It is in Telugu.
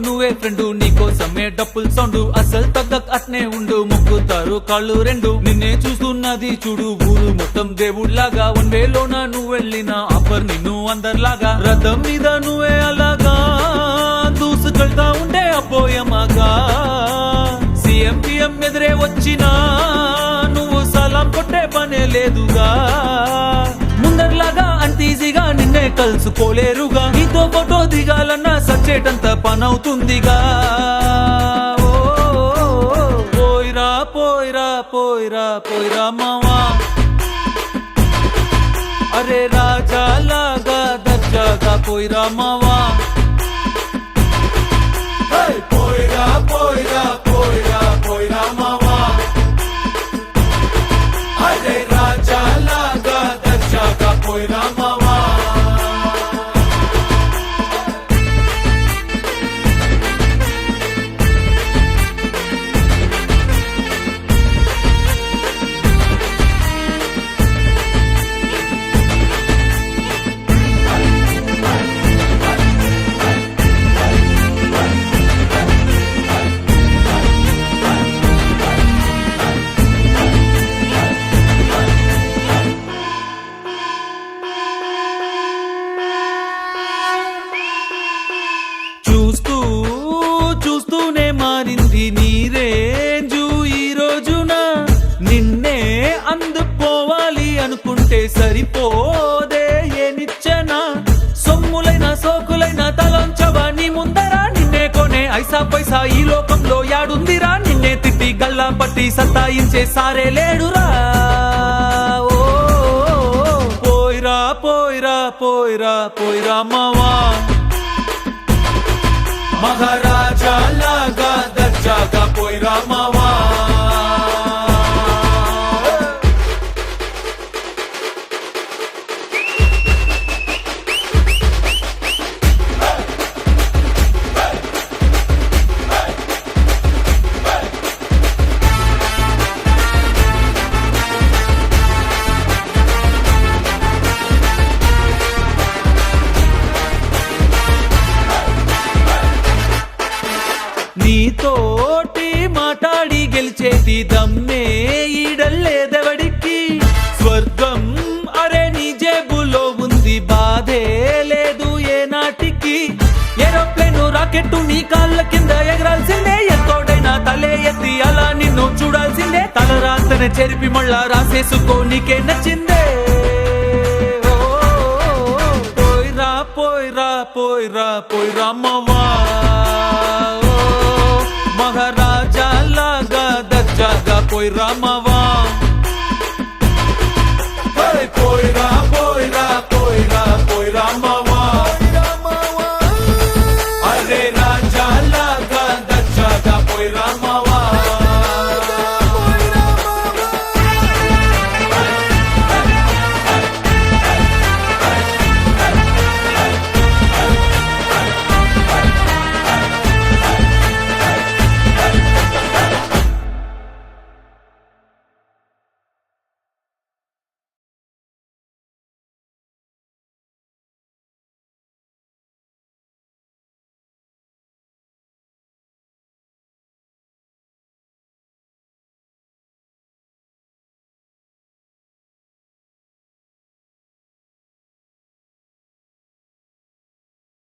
నువ్వే ఫ్రెండు, నీకోసమే డప్పుల్ సౌండ్, అసలు తగ్గక్ అట్నే ఉండు, మొక్కుతారు కాళ్ళు రెండు, నిన్నే చూస్తున్నది చూడు ఊరు మొత్తం దేవుళ్లాగా, వన్ వేలోన నువ్వు వెళ్ళిన ఆఫర్ నిన్ను అందరిలాగా, రథం మీద నువ్వే అలాగా దూసుకెళ్తా ఉండే అపోయమాగా, సీఎం పిఎం ఎదురే వచ్చినా నువ్వు సలాం కొట్టే పనే లేదుగా, ముందర్లాగా అంత ఈజీగా నిన్నే కలుసుకోలేరుగా, నీతో ఫోటో దిగాలన్నా సచ్చేటంత పనవుతుందిగా, పోయిరా పోయిరా పోయిరా పోయిరా మావా, అరే రాజాలాగా దర్జాగా పోయిరా మావా, పోయిరా పోయిరా పోయిరా పోయిరా మావా, అరే రాజాలాగా దర్జాగా పోయిరా మావా. చూస్తూనే మారింది నీ రేంజు ఈ రోజున, నిన్నే అందుకోవాలి అనుకుంటే సరిపోదే ఏ నిచ్చెన, సొమ్ములైన సోకులైన తలంచవా నీ ముందరా, నిన్నే కొనే ఐసా పైసా ఈ లోకంలో యాడుందిరా, నిన్నే తిట్టి గల్లా పట్టి సత్తాయించే సారే లేడురా, పోయిరా పోయిరా పోయిరా పోయిరా మావా, మహారాజా లాగా దర్జాగా పోయిరా మావా. నీతోటి మాట్లాడి గెలిచేటి దమ్మే ఈడల్లేదెవడికి, స్వర్గం అరే నీ జేబులో ఉంది, బాధే లేదు ఏ నాటికి, ఏరోప్లేన్ రాకెట్టు నీ కాళ్ళ కింద ఎగరాల్సిందే, ఎంతోడైనా తలే ఎత్తి అలా నిన్ను చూడాల్సిందే, తలరాతన చెరిపి మళ్ళా రాసేసుకో నీకే నచ్చిందే, పోయిరా పోయిరా పోయిరా పోయిరా మావా, మహారాజా లాగా దర్జాగా పోయిరా మావా.